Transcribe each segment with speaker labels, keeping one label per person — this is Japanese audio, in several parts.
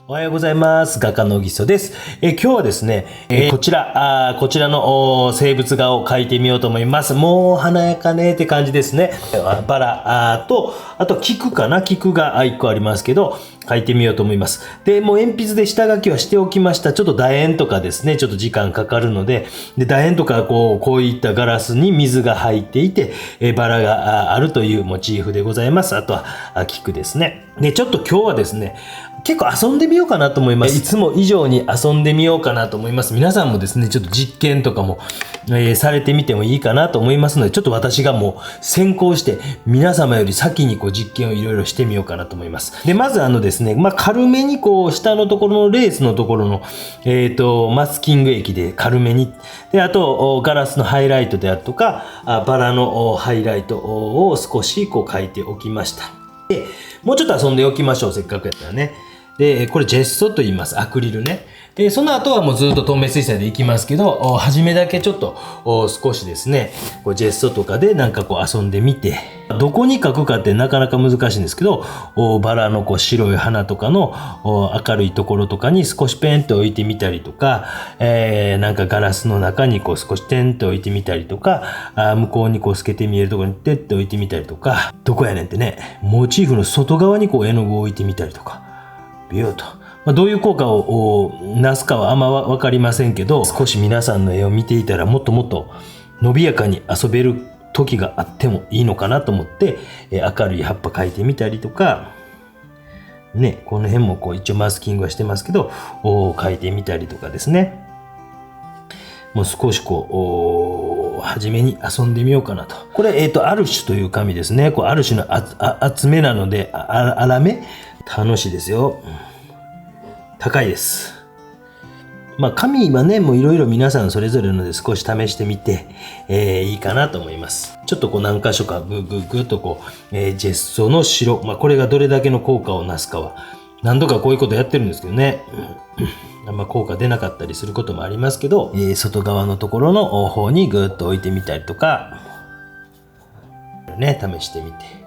Speaker 1: おはようございます。画家のぎそです。今日はですね、こちらの生物画を描いてみようと思います。もう華やかねって感じですね。バラと、あと菊かな。菊が1個ありますけど、描いてみようと思います。で、もう鉛筆で下書きはしておきました。ちょっと楕円とかですね、ちょっと時間かかるので、楕円とかこういったガラスに水が入っていて、バラがあるというモチーフでございます。あとは菊ですね。で、ちょっと今日はですね、結構遊んでみようかなと思います。いつも以上に遊んでみようかなと思います。皆さんもですね、ちょっと実験とかも、されてみてもいいかなと思いますので、ちょっと私がもう先行して皆様より先に実験をいろいろしてみようかなと思います。で、まずですね、軽めに下のところのレースのところの、マスキング液で軽めに。で、あと、ガラスのハイライトであるとか、バラのハイライトを少し描いておきました。で、もうちょっと遊んでおきましょう。せっかくやったらね。で、これジェッソと言います。アクリルね。で、その後はもうずっと透明水彩でいきますけど、初めだけちょっと少しですね、ジェッソとかで遊んでみて、どこに描くかってなかなか難しいんですけど、バラの白い花とかの明るいところとかに少しペンって置いてみたりとか、ガラスの中に少しテンって置いてみたりとか、向こうに透けて見えるところにテッって置いてみたりとか、どこやねんってね、モチーフの外側に絵の具を置いてみたりとか、ビューと。どういう効果をなすかはあんま分かりませんけど、少し皆さんの絵を見ていたらもっともっと伸びやかに遊べる時があってもいいのかなと思って、明るい葉っぱ描いてみたりとか、ね、この辺も一応マスキングはしてますけど、描いてみたりとかですね。もう少し初めに遊んでみようかなと。これ、アルシュという紙ですね。アルシュの厚めなので、粗め楽しいですよ。高いです。紙はね、もういろいろ皆さんそれぞれので少し試してみて、いいかなと思います。ちょっと何箇所かグーとジェッソの白、これがどれだけの効果をなすかは、何度かこういうことやってるんですけどね。あんま効果出なかったりすることもありますけど、外側のところの方にグーッと置いてみたりとか、ね、試してみて。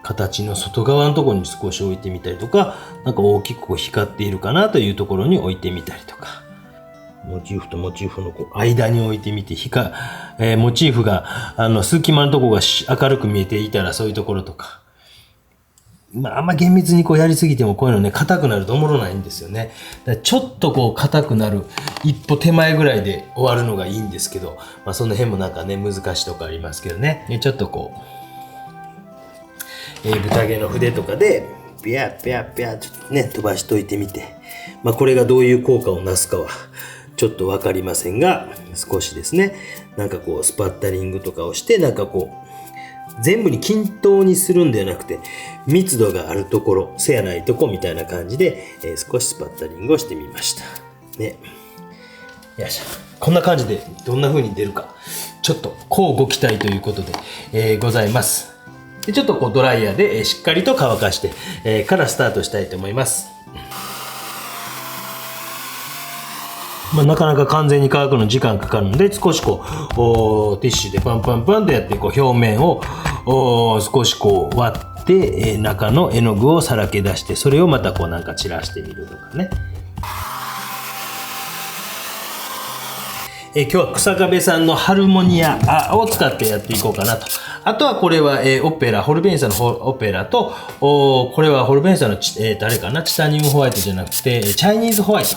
Speaker 1: 形の外側のところに少し置いてみたりとか、大きく光っているかなというところに置いてみたりとか、モチーフとモチーフの間に置いてみて、モチーフが隙間のところが明るく見えていたらそういうところとか、あんま厳密にやりすぎてもこういうのね、硬くなるとおもろないんですよね。だからちょっと硬くなる一歩手前ぐらいで終わるのがいいんですけど、その辺も難しいとこありますけどね。ちょっと豚毛の筆とかでピャッピャッピャッちょっとね飛ばしといてみて、これがどういう効果をなすかはちょっと分かりませんが、少しですねスパッタリングとかをして全部に均等にするんではなくて、密度があるところせやないとこみたいな感じで、少しスパッタリングをしてみましたね。よいしょ。こんな感じでどんな風に出るかちょっと乞うご期待ということで、ございます。でちょっとドライヤーでしっかりと乾かして、からスタートしたいと思います。なかなか完全に乾くの時間かかるので、少しティッシュでパンパンパンとやって表面を少し割って、中の絵の具をさらけ出して、それをまた散らしてみるとかね。今日は草壁さんのハルモニアを使ってやっていこうかなと。あとはこれはオペラ、ホルベンサのオペラと、これはホルベンサの誰かな、チタニウムホワイトじゃなくて、チャイニーズホワイト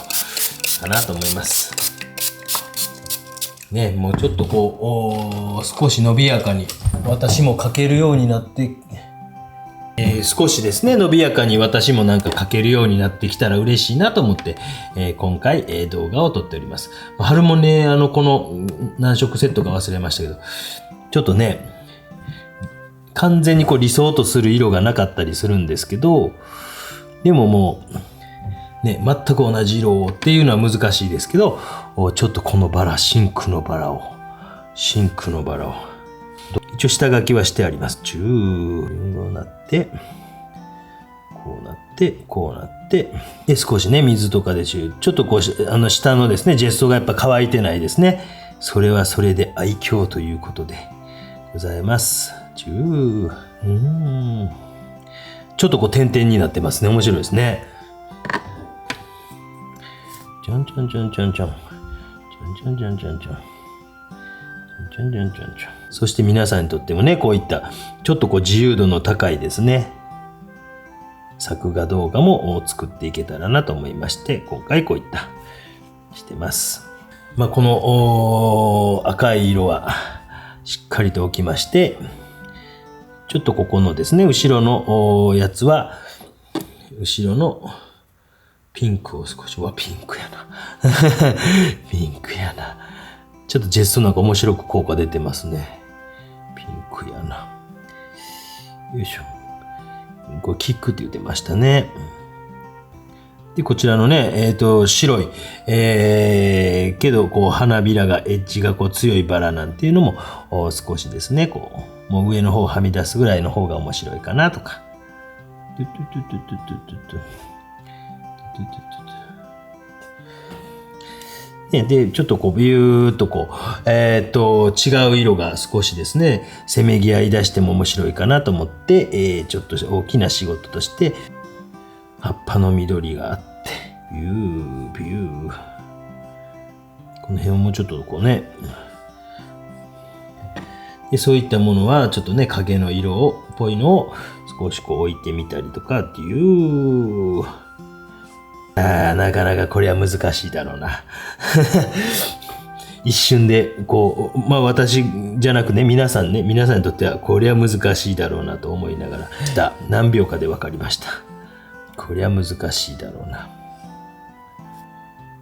Speaker 1: かなと思います。ね、もうちょっと少し伸びやかに私も描けるようになって、少しですね伸びやかに私も描けるようになってきたら嬉しいなと思って、今回、動画を撮っております。ハルモニアのこの何色セットか忘れましたけど、ちょっとね完全に理想とする色がなかったりするんですけど、でももうね全く同じ色っていうのは難しいですけど、ちょっとこのバラ、真紅のバラを一応下書きはしてあります。こうなってこうなってで、少しね水とかでちょっと下のですねジェストがやっぱ乾いてないですね。それはそれで愛嬌ということでございます。ちょちょっとこう点々になってますね。面白いですね。ちょんちょんちょんちょんちょん。ちょんちょんちょんちょんちょん。ちょんちょんちょんちょん。そして皆さんにとってもね、こういったちょっとこう自由度の高いですね、作画動画も作っていけたらなと思いまして、今回こういったしてます。まあ、この赤い色はしっかりと置きまして、ちょっとここのですね、後ろのやつは、後ろのピンクを少し、ピンクやな。ピンクやな。ちょっとジェストなんか面白く効果出てますね。ピンクやな。よいしょ。これキックって言ってましたね。で、こちらのね、白い、けど、こう、花びらが、エッジがこう強いバラなんていうのも、少しですね、こう、もう上の方はみ出すぐらいの方が面白いかなとか。で、ちょっとこう、ビューっとこう、違う色が少しですね、せめぎ合い出しても面白いかなと思って、ちょっと大きな仕事として、葉っぱの緑があって、ビュー、ビュー。この辺をもうちょっとこうね、でそういったものはちょっとね、影の色っぽいのを少しこう置いてみたりとかっていう、なかなかこれは難しいだろうな。一瞬で、こう、まあ私じゃなくね、皆さんにとってはこれは難しいだろうなと思いながら、何秒かで分かりました。これは難しいだろうな。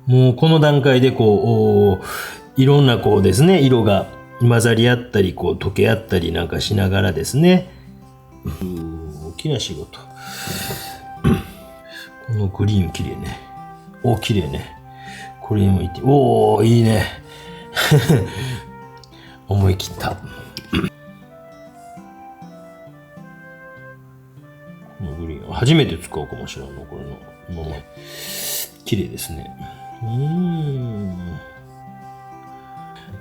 Speaker 1: もうこの段階でこう、いろんなこうですね、色が混ざり合ったり、こう溶け合ったりなんかしながらですね、大きな仕事。このグリーン綺麗ね。綺麗ね。これもいて、いいね。思い切った。このグリーン初めて使うかもしれないの、これの。綺麗ですね。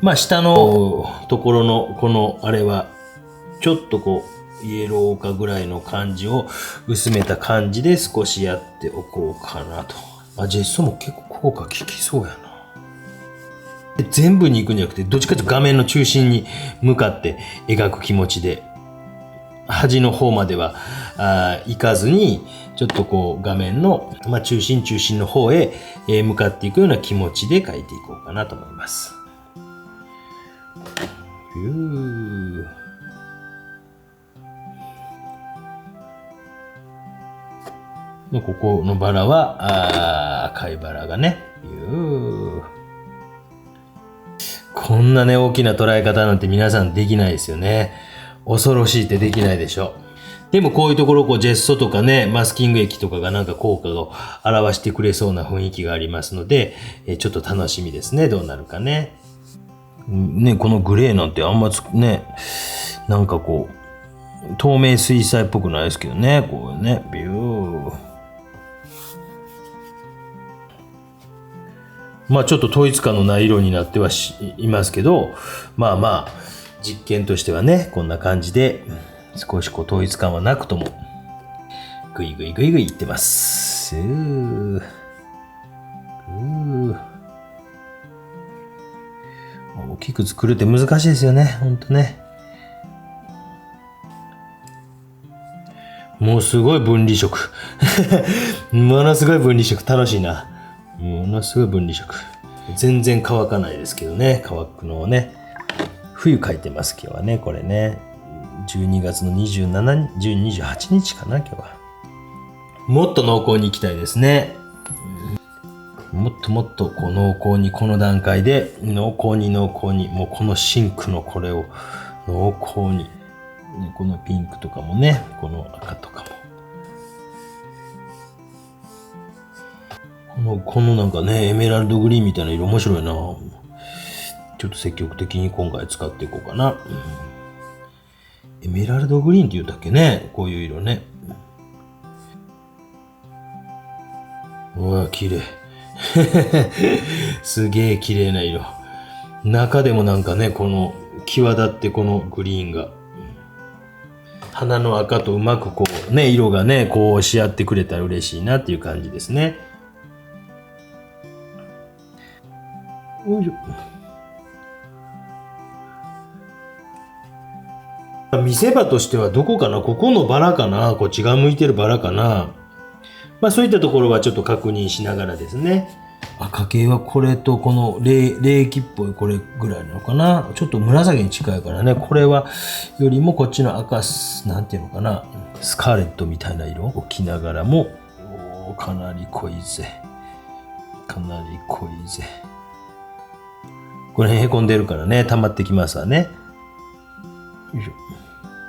Speaker 1: まあ下のところのこのあれはちょっとこうイエローかぐらいの感じを薄めた感じで少しやっておこうかなと。ジェストも結構効果効きそうやな。で全部に行くんじゃなくて、どっちかというと画面の中心に向かって描く気持ちで、端の方までは行かずに、ちょっとこう画面の、中心の方へ向かっていくような気持ちで描いていこうかなと思います。ここのバラは赤いバラがね、こんなね大きな捉え方なんて皆さんできないですよね。恐ろしいってできないでしょ。でもこういうところ、こうジェストとかね、マスキング液とかがなんか効果を表してくれそうな雰囲気がありますので、ちょっと楽しみですね。どうなるかね。ね、このグレーなんてあんまね、なんかこう、透明水彩っぽくないですけどね、こうね、ビュー。まあちょっと統一感のない色になってはいますけど、まあ、実験としてはね、こんな感じで、少しこう統一感はなくとも、ぐいぐいいってます。大きく作るって難しいですよね、ほんとね。もうすごい分離色。ものすごい分離色、楽しいな。ものすごい分離色。全然乾かないですけどね、乾くのをね。冬描いてます、今日はね、これね。12月の28日かな、今日は。もっと濃厚にいきたいですね。もっとこう濃厚に、この段階で濃厚に、もうこのシンクのこれを濃厚に。このピンクとかもね、この赤とかも。このなんかね、エメラルドグリーンみたいな色面白いな。ちょっと積極的に今回使っていこうかな。エメラルドグリーンって言うたっけね、こういう色ね。うわ、綺麗。すげえ綺麗な色。中でもなんかね、この際立ってこのグリーンが。花の赤とうまくこうね、色がね、こうし合ってくれたら嬉しいなっていう感じですね。よいしょ。見せ場としてはどこかな、ここのバラかな、こっちが向いてるバラかな。まあそういったところはちょっと確認しながらですね。赤系はこれとこの冷気っぽいこれぐらいなのかな。ちょっと紫に近いからね。これはよりもこっちの赤、なんていうのかな。スカーレットみたいな色を置きながらも、かなり濃いぜ。かなり濃いぜ。これへこんでるからね、溜まってきますわね。よいしょ。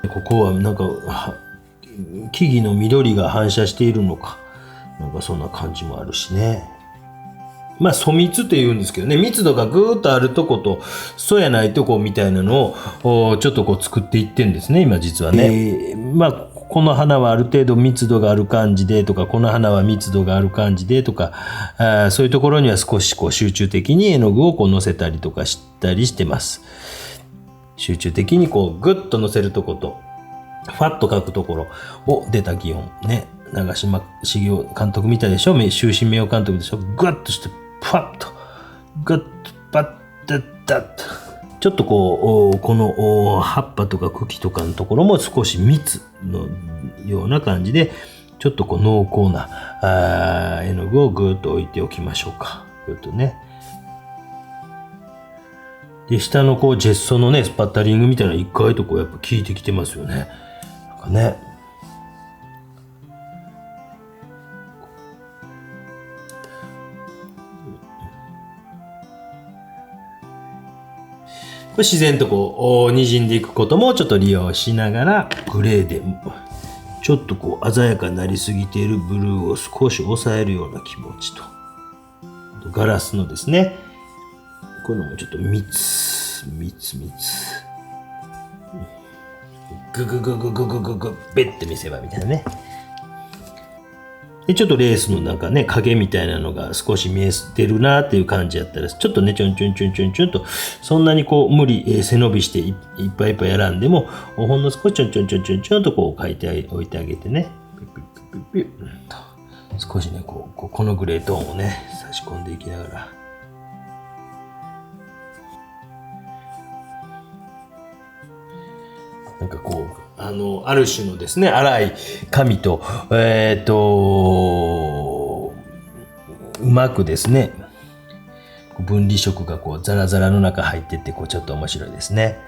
Speaker 1: ここはなんか、木々の緑が反射しているのか。なんかそんな感じもあるしね。まあ、粗密って言うんですけどね、密度がぐーっとあるとこと、そうやないとこみたいなのを、ちょっとこう作っていってんですね、今実はね。まあ、この花はある程度密度がある感じでとか、この花は密度がある感じでとか、そういうところには少しこう集中的に絵の具をこう乗せたりとかしたりしてます。集中的にこうグッと乗せるとこと、ファッと描くところを出た擬音ね。長嶋茂雄監督みたいでしょ、終身名誉監督でしょ、グッとして、パッと、グッと、パッと、ダッと。ちょっとこう、この葉っぱとか茎とかのところも少し蜜のような感じで、ちょっとこう濃厚な絵の具をぐーっと置いておきましょうか。ぐーっとね。で、下のこうジェッソのね、スパッタリングみたいな一回とこうやっぱ効いてきてますよね。なんかね。これ自然とこう滲んでいくこともちょっと利用しながら、グレーでちょっとこう鮮やかになりすぎているブルーを少し抑えるような気持ちと、ガラスのですね、こういうのもちょっと蜜ググググググググベッて見せ場みたいなね。でちょっとレースのなんかね、影みたいなのが少し見えてるなっていう感じやったら、ちょっとね、ちょんと、そんなにこう無理、背伸びしていっぱいやらんでも、ほんの少しちょんとこう書いておいてあげてね。少しね、このグレートーンをね、差し込んでいきながら。なんかこう、ある種のですね、粗い紙と、うまくですね、分離色がこう、ザラザラの中入ってって、こう、ちょっと面白いですね。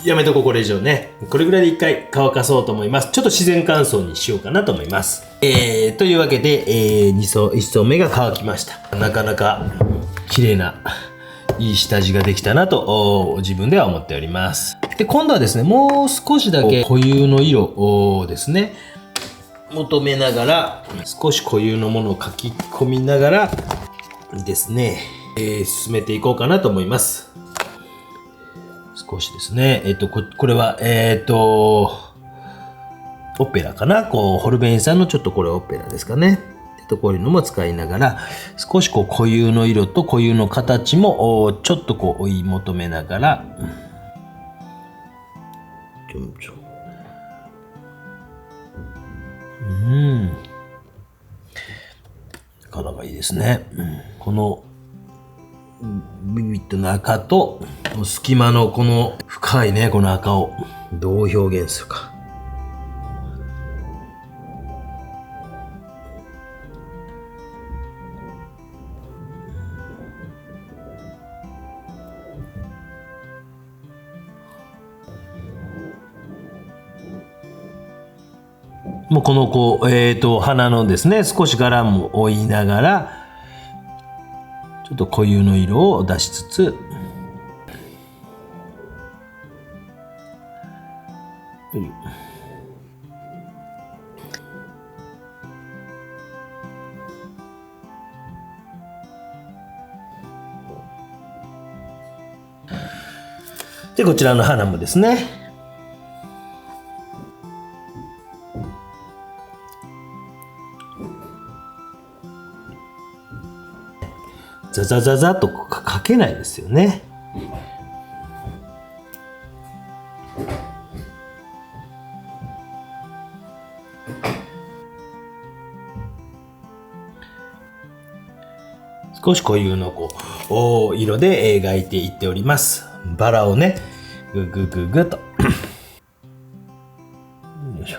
Speaker 1: やめとこう、これ以上ね。これぐらいで一回乾かそうと思います。ちょっと自然乾燥にしようかなと思います。というわけで、1層目が乾きました。なかなか綺麗ないい下地ができたなと自分では思っております。で、今度はですね、もう少しだけ固有の色をですね、求めながら、少し固有のものを書き込みながらですね、進めていこうかなと思います。少しですね、これは、オペラかな、こう、ホルベインさんのちょっとこれオペラですかね。こういうのも使いながら、少しこう固有の色と固有の形もちょっとこう追い求めながら、なかなかいいですね。このビビッドな赤と隙間のこの深いね、この赤をどう表現するか。もうこのこう、花のですね、少し柄も追いながら、ちょっと固有の色を出しつつ、で、こちらの花もですね、ザザザザと書けないですよね。少し固有の色で描いていっております。バラをね、ぐぐぐぐと。よいしょ。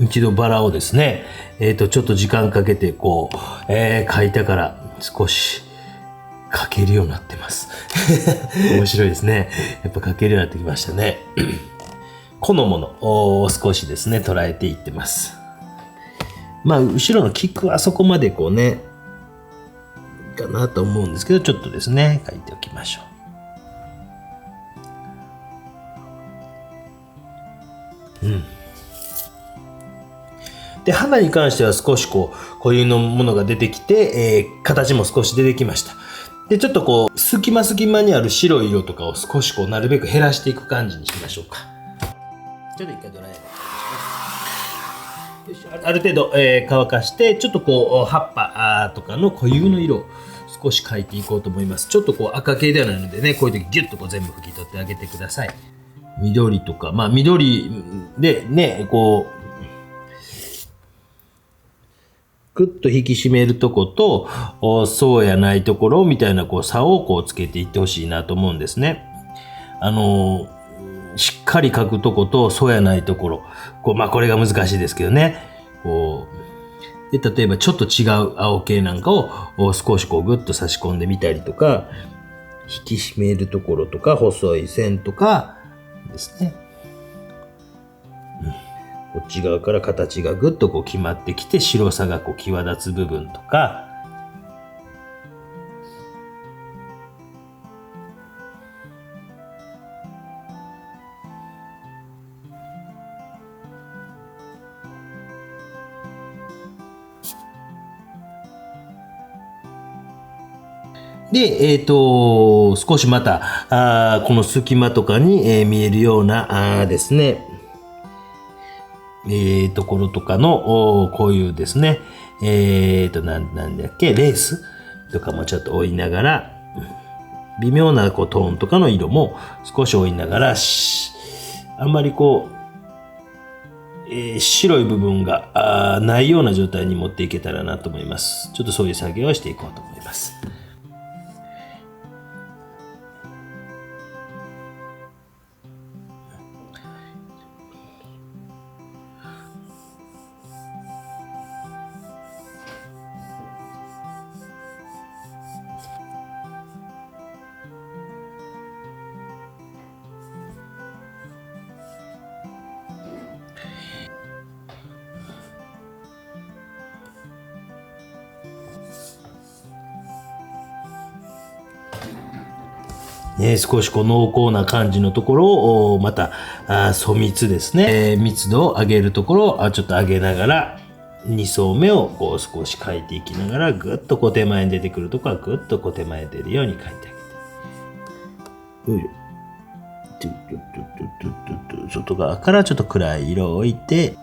Speaker 1: 一度バラをですね、ちょっと時間かけて描いたから少し描けるようになってます。面白いですね。やっぱ描けるようになってきましたね。このものを少しですね、捉えていってます。まあ、後ろの菊はそこまでかなと思うんですけど、ちょっとですね、描いておきましょう。で、花に関しては少し固有のものが出てきて、形も少し出てきました。で、ちょっと隙間にある白い色とかを少しなるべく減らしていく感じにしましょうか。ちょっと一回ドライヤーします。ある程度、乾かして、ちょっと葉っぱとかの固有の色を少し描いていこうと思います。ちょっと赤系ではないのでね、こういう時ギュッと全部拭き取ってあげてください。緑とか、まあ緑でね、ぐっと引き締めるとことそうやないところみたいな差をつけていってほしいなと思うんですね。しっかり描くとことそうやないところ、まあこれが難しいですけどね。で例えばちょっと違う青系なんかを少しぐっと差し込んでみたりとか、引き締めるところとか細い線とかですね。こっち側から形がぐっと決まってきて、白さが際立つ部分とか、で、少しまた、この隙間とかに、見えるような、ですね、ところとかの、こういうですね、なんだっけ、レースとかもちょっと追いながら、微妙なトーンとかの色も少し追いながら、あんまり白い部分がないような状態に持っていけたらなと思います。ちょっとそういう作業をしていこうと思います。少し濃厚な感じのところをまた粗密ですね、密度を上げるところをちょっと上げながら2層目を少し描いていきながら、ぐっと手前に出てくるところはぐっと手前に出るように描いてあげて、よいしょ、外側からちょっと暗い色を置いて、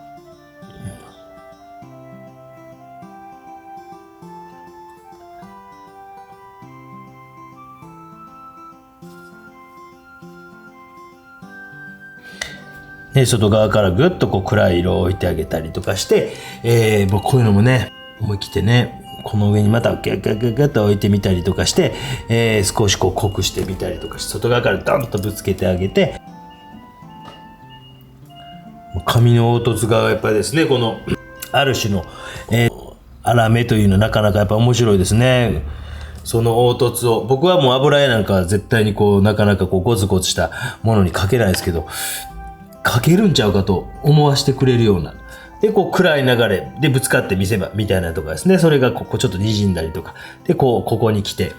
Speaker 1: 外側からぐっと暗い色を置いてあげたりとかして、僕こういうのもね、思い切ってね、この上にまたギュッギュッギュッギュッと置いてみたりとかして、少し濃くしてみたりとかして、外側からドンとぶつけてあげて、紙の凹凸がやっぱりですね、ある種の、粗めというのはなかなかやっぱ面白いですね。その凹凸を、僕はもう油絵なんかは絶対になかなかゴツゴツしたものに描けないですけど、描けるんちゃうかと思わせてくれるような。で、暗い流れでぶつかってみせばみたいなとかですね。それがちょっと滲んだりとか。で、ここに来て。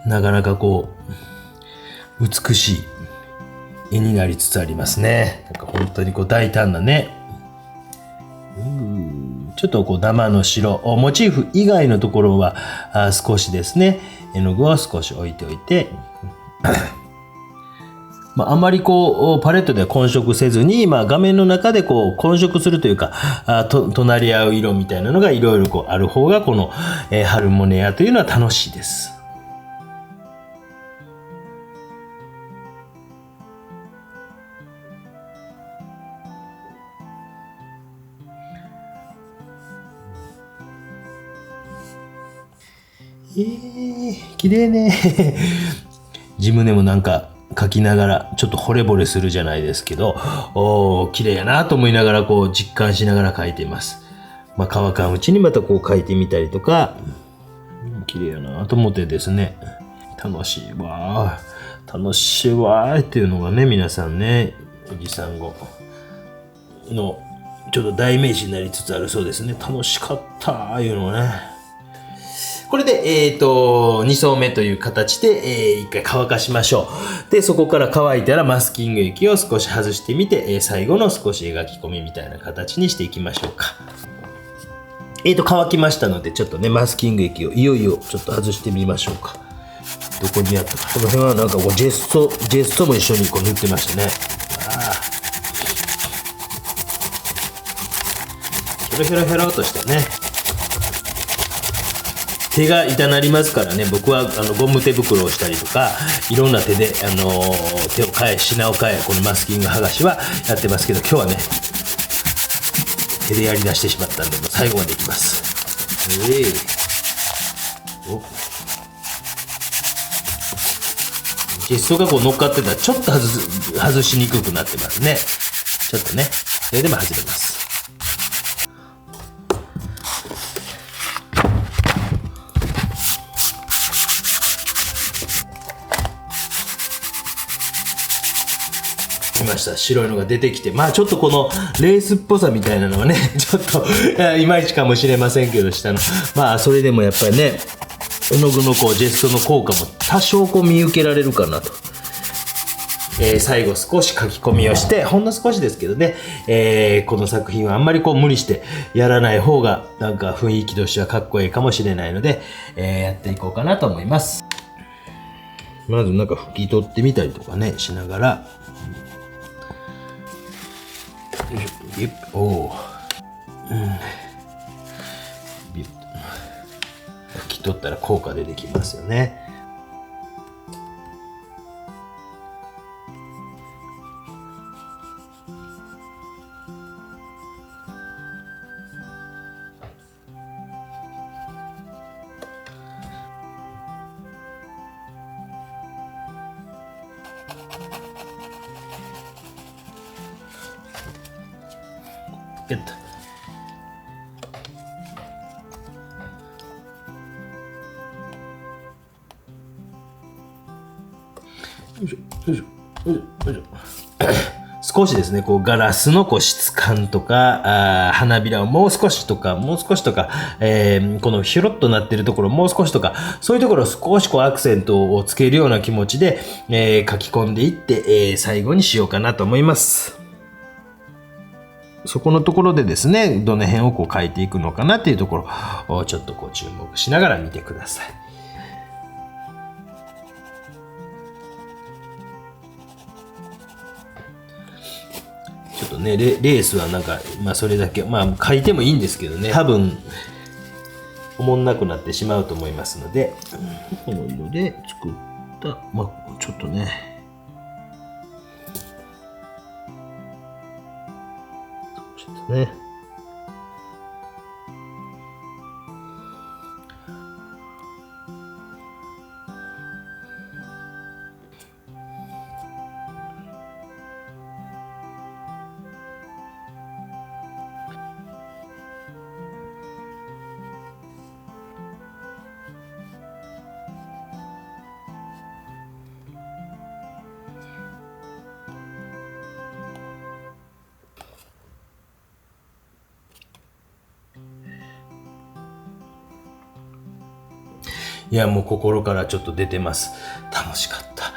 Speaker 1: なかなかこう美しい絵になりつつありますね。なんか本当にこう大胆なね、ちょっとこう生の白モチーフ以外のところは少しですね、絵の具を少し置いておいてあまりこうパレットでは混色せずに、画面の中でこう混色するというか隣り合う色みたいなのがいろいろこうある方がこの、ハルモネアというのは楽しいです。綺麗ね自分でもなんか描きながらちょっと惚れ惚れするじゃないですけど、綺麗やなと思いながらこう実感しながら描いています。乾かんうちにまたこう描いてみたりとか、綺麗やなと思ってですね、楽しいわっていうのがね、皆さんね、おじさん語のちょっと代名詞になりつつあるそうですね。楽しかったいうのがね。これで、2層目という形で、一回乾かしましょう。で、そこから乾いたらマスキング液を少し外してみて、最後の少し描き込みみたいな形にしていきましょうか。乾きましたので、ちょっとね、マスキング液をいよいよちょっと外してみましょうか。どこにあったか。この辺はなんかこうジェストも一緒にこう塗ってましたね。ヘロヘロとしてね。手が痛なりますからね。僕はゴム手袋をしたりとか、いろんな手で、手を変え品を変え、このマスキング剥がしはやってますけど、今日はね手でやりだしてしまったんで、もう最後までいきます。ゲストがこう乗っかってたらちょっと外しにくくなってますね。ちょっとね、それでも外れます。ました。白いのが出てきて、ちょっとこのレースっぽさみたいなのはねちょっといまいちかもしれませんけど、下のそれでもやっぱりね、絵の具のこうジェストの効果も多少こう見受けられるかなと。最後少し書き込みをして、ほんの少しですけどね、この作品はあんまりこう無理してやらない方がなんか雰囲気としてはかっこいいかもしれないので、やっていこうかなと思います。まずなんか拭き取ってみたりとかねしながら、ビュッ、おー、ビュッ、拭き取ったら効果出てきますよね。ゲット。よいしょよいしょよいしょ。少しですね、こうガラスのこう質感とか、花びらをもう少しとか、このヒュロッとなってるところもう少しとか、そういうところを少しこうアクセントをつけるような気持ちで、書き込んでいって、最後にしようかなと思います。そこのところでですね、どの辺をこう書いていくのかなっていうところをちょっとこう注目しながら見てください。ちょっとね、レースはなんか、それだけ、書いてもいいんですけどね、多分、おもんなくなってしまうと思いますので、この色で作った、ちょっとね、ね。いや、もう心からちょっと出てます。楽しかった。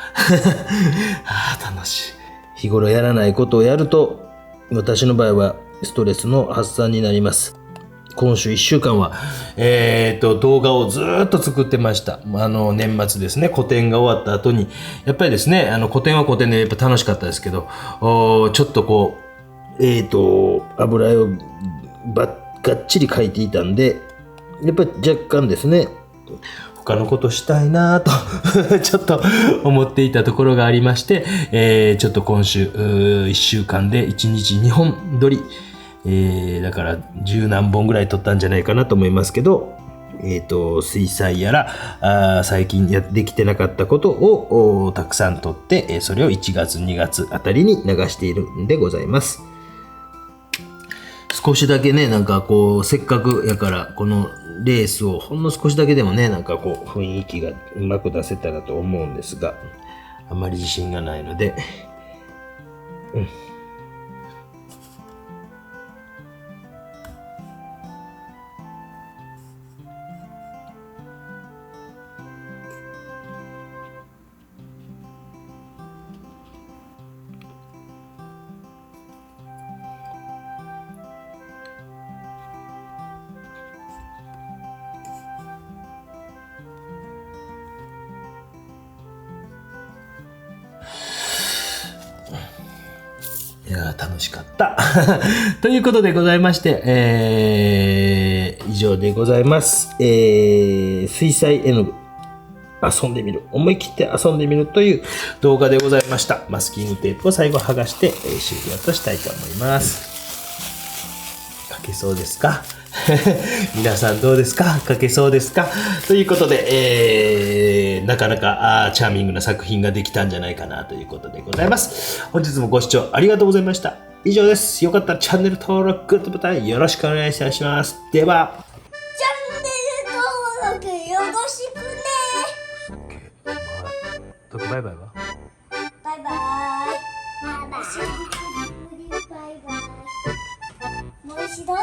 Speaker 1: 楽しい。日頃やらないことをやると、私の場合はストレスの発散になります。今週1週間は、動画をずーっと作ってました。年末ですね、個展が終わった後に、やっぱりですね、個展は個展でやっぱ楽しかったですけど、ちょっとこう、油絵をがっちり描いていたんで、やっぱり若干ですね、他のことしたいなぁとちょっと思っていたところがありまして、ちょっと今週1週間で1日2本撮り、だから十何本ぐらい撮ったんじゃないかなと思いますけど、水彩やら最近できてなかったことをたくさん撮って、それを1月2月あたりに流しているんでございます。少しだけね、なんかこうせっかくやからこのレースをほんの少しだけでもね、なんかこう雰囲気がうまく出せたらと思うんですが、あまり自信がないので、いやー楽しかった。ということでございまして、以上でございます。水彩絵の具、遊んでみる。思い切って遊んでみるという動画でございました。マスキングテープを最後剥がして、終了としたいと思います。書けそうですか？皆さんどうですか？書けそうですか？ということで、なかなかチャーミングな作品ができたんじゃないかなということでございます。本日もご視聴ありがとうございました。以上です。よかったらチャンネル登録、グッドボタンよろしくお願いいたします。では、
Speaker 2: チャンネル登録よろしくね。
Speaker 1: バイバイは？
Speaker 2: バイバイ。バイバイ。バイバイ。もう一度。